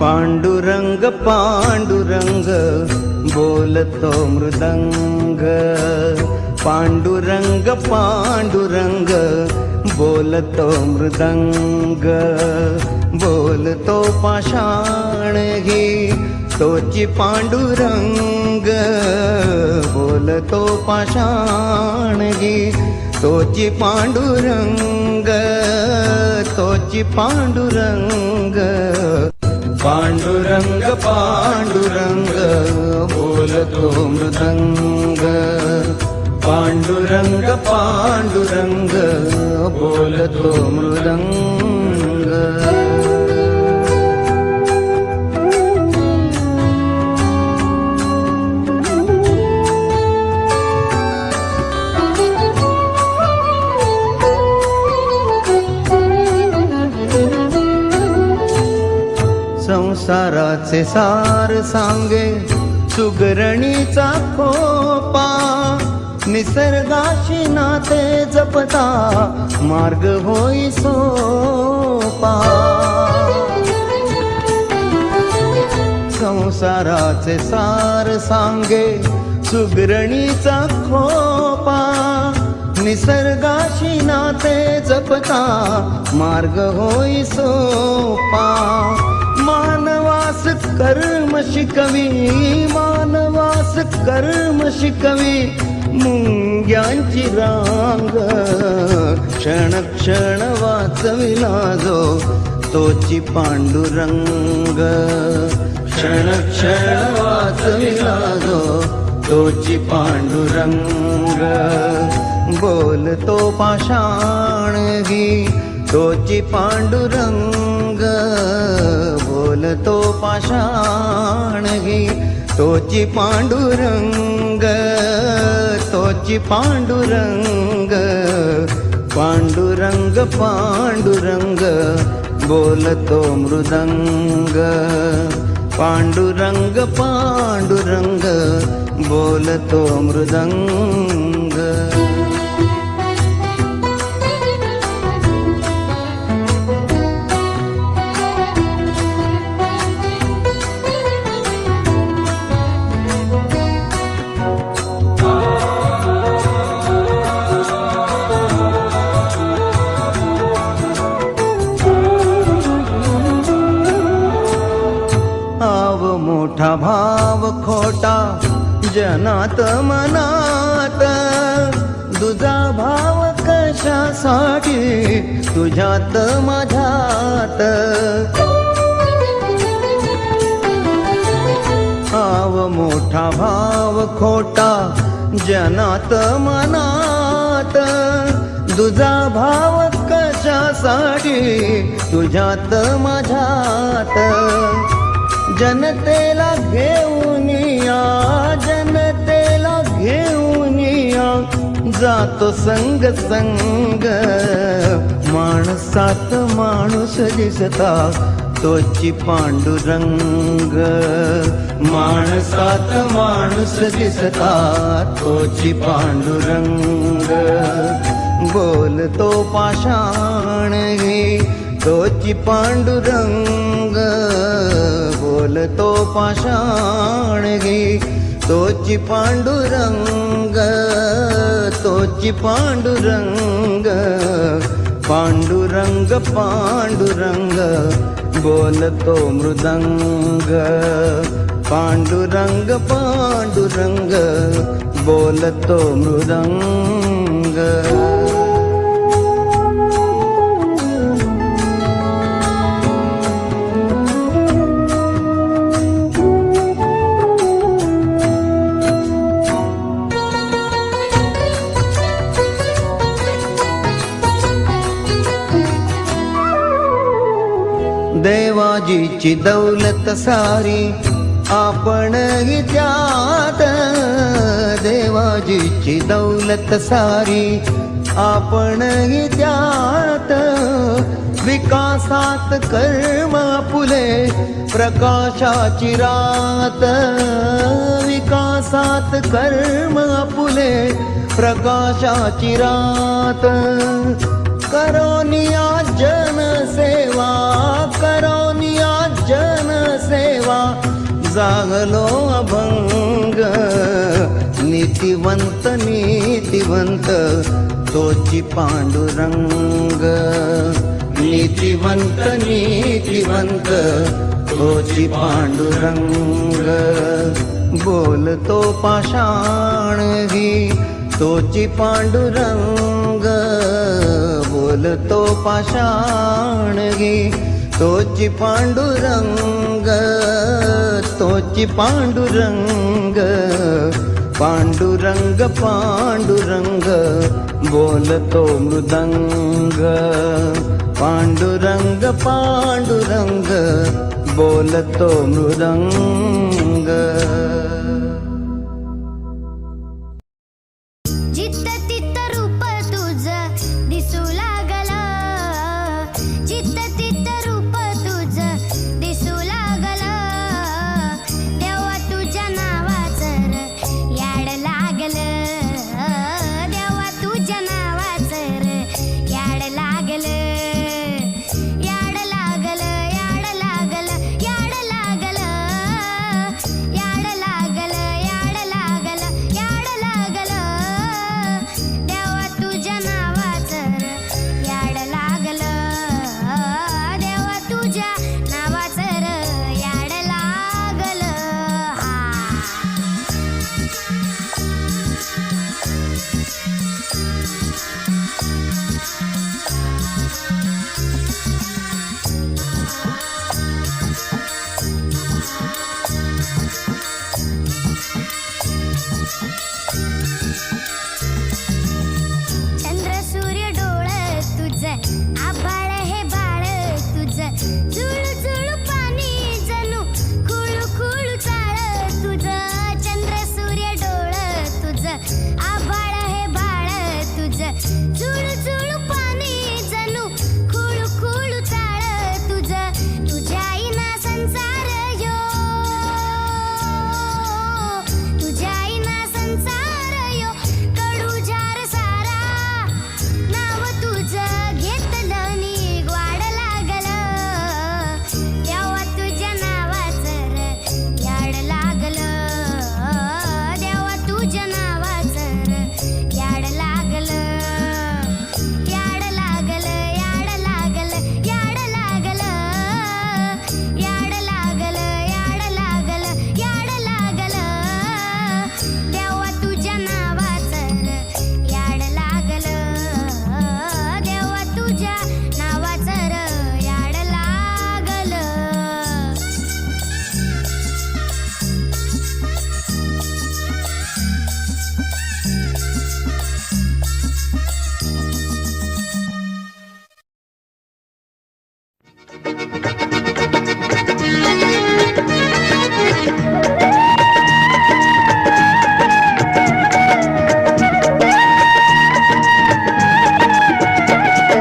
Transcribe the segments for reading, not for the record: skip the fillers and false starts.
पांडुरंग पांडुरंग बोलतो मृदंग, पांडुरंग पांडुरंग बोलतो मृदंग, बोलतो पाषाण घे तोची पांडुरंग, बोलतो पाषाण घे तोची पांडुरंग, तोची पांडुरंग. पांडुरंग पांडुरंग बोलतो मृदंग, पांडुरंग पांडुरंग बोलतो मृदंग. संसाराचे सार सांगे सुगरणीचा खोपा, निसर्गाशी नाते जपता मार्ग होई सोपा. संसाराचे सार सांगे सुगरणीचा खोपा, निसर्गाशी नाते जपता मार्ग होई सोपा. मानवास कर्म शिकवी, मानवास कर्म शिकवी मुंग्यांची रांग, क्षण क्षण वाचविला जो तोची पांडुरंग, क्षण क्षण वाचविला जो तोची पांडुरंग. बोलतो पाषाण घे तोची पांडुरंग, बोलतो पाषाण घे तोची पांडुरंग, तोची पांडुरंग. पांडुरंग पांडुरंग बोलतो मृदंग, पांडुरंग पांडुरंग बोलतो मृदंग. मोठा भाव खोटा जनात मनात, तुझा भाव कशासाठी तुझ्यात माझ्यात. भाव मोठा भाव खोटा जनात मनात, तुझा भाव कशासाठी तुझ्यात माझ्यात. जनतेला घेऊन या, जनतेला घेऊन या जातो संग संग, माणसात माणूस दिसता तोची पांडुरंग, माणसात माणूस दिसता तोची पांडुरंग. बोलतो पाषाण घे तोची पांडुरंग, बोलतो पाषाण घे तोची पांडुरंग, तोची पांडुरंग. पांडुरंग पांडुरंग बोलतो मृदंग, पांडुरंग पांडुरंग बोलतो मृदंग. देवाजीची दौलत सारी आपण त्यात, देवाजीची दौलत सारी आपण त्यात. विकासात कर्म फुले प्रकाशाची रात, विकासात कर्म फुले प्रकाशाची रात. करोनिया जनसेवा, करोनिया जनसेवा लागलो अभंग नीतिवंत नीतिवंत तोची पांडुरंग नीतिवंत नीतिवंत तोची पांडुरंग बोलतो पाषाण घी तोची पांडुरंग बोलतो पाषाण घी तोची पांडुरंग तोची पांडुरंग पांडुरंग पांडुरंग बोलतो मृदंग पांडुरंग पांडुरंग बोलतो मृदंग जित्त तित्त रूप तुझं दिसू लागला जित्त तित्त रूप तुझं दिसू लागला तेव्हा तुझ्या नावाचं याड लागलं तेव्हा तुझ्या नावाचं याड लागलं याड लागलं याड लागलं याड लागलं याड लागलं याड लागलं याड लागलं देवा तुझ्या नावाचं याड लागलं देवा तुझ्या नावाचं याड लागलं चंद्र सूर्य डोळं तुझं आभाळ हे बाळ तुझं जुळू जुळू पाणी जणू खुळू खुळू चाळ तुझं चंद्र सूर्य डोळं तुझं आभाळ हे बाळ तुझं जुळू जुळू पाणी जणू खुळू खुळू चाळ तुझं तुझ्या आईना संसार यो तुझ्या आईना संसार यो कडू जार सारा नाव तुझं घेतलं नी वाढ लागलं तेव्हा तुझ्या नावाचं याड लागलं देवा तुझ्या नावाचं याड लागलं याड लागलं याड लागलं याड लागलं याड लागलं याड लागलं याड लागलं देवा तुझ्या नावाचं याड लागलं देवा तुझ्या नावाचं याड लागलं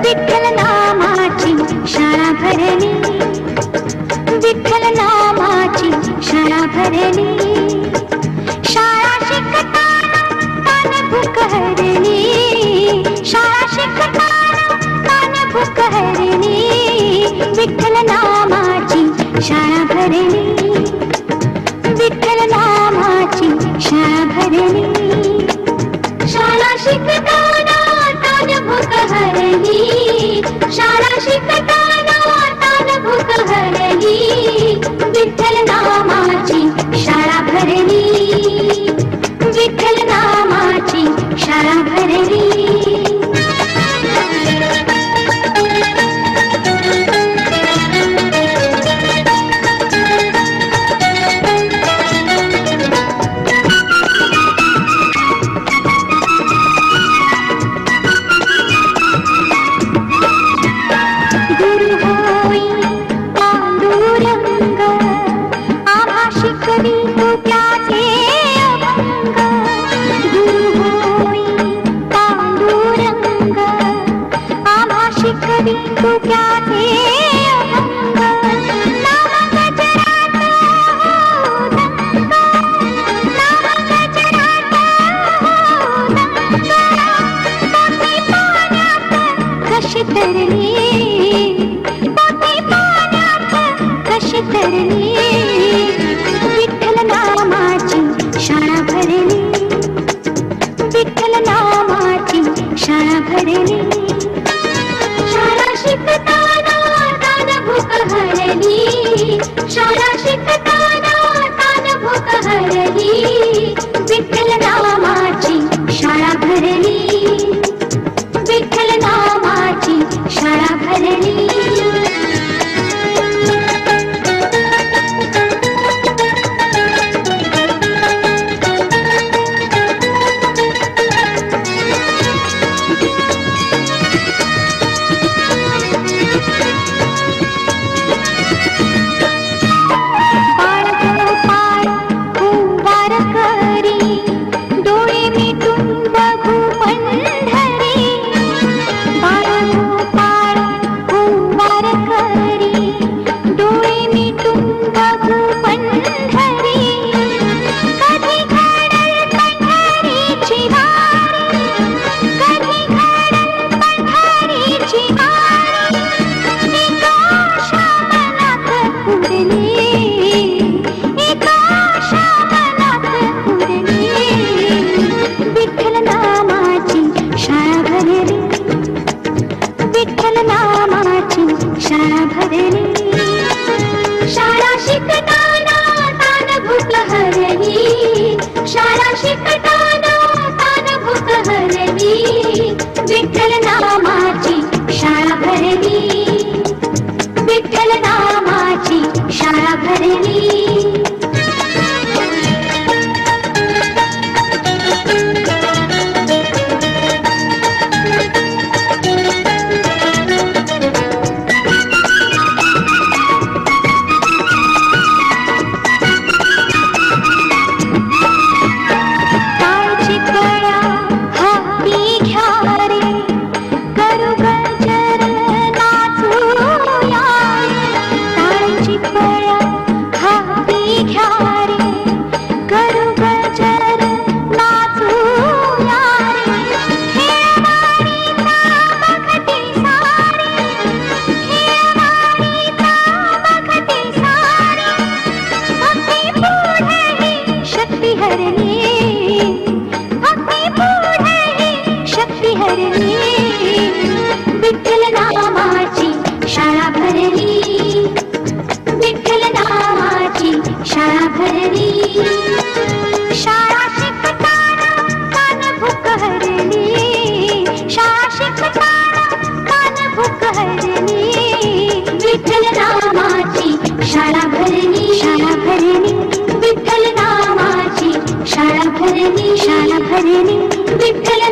विठ्ठल नामाची शाळा भरली विठ्ठल नामाची शाळा भरली शाळा शिकताना तान भूक हरली शाळा शिकताना तान भूक हरली विठ्ठल नामाची शाळा भरली विठ्ठल नामाची शाळा भरली शाळा शिकताना तान भूक हरली शाळा शिकताना तान भूक हरली विठ्ठल नामाची शाळा भरली विठ्ठल नामाची शाळा भरली गुरु होई पांडुरंग भरली, शाळा शिकताना तान भूक हरली, विठ्ठल नामाची शाळा भरली, विठ्ठल नामाची शाळा भरली. विठ्ठल नामाची शाळा भरली, शाळा शिकताना तान भूक हरली, शाळा शिकताना तान भूक हरली, विठ्ठल नामाची शाळा भरली, विठ्ठल नामाची शाळा भरली. विठ्ठल नामाची शाळा भरली, विठ्ठल नामाची शाळा भरली, शाळा शिकताना तान भूक हरली, शाळा शिकताना तान भूक हरली, विठ्ठल नामाची शाळा भरली, शाळा भरली, विठ्ठल नामाची शाळा भरली, शाळा भरली, विठ्ठल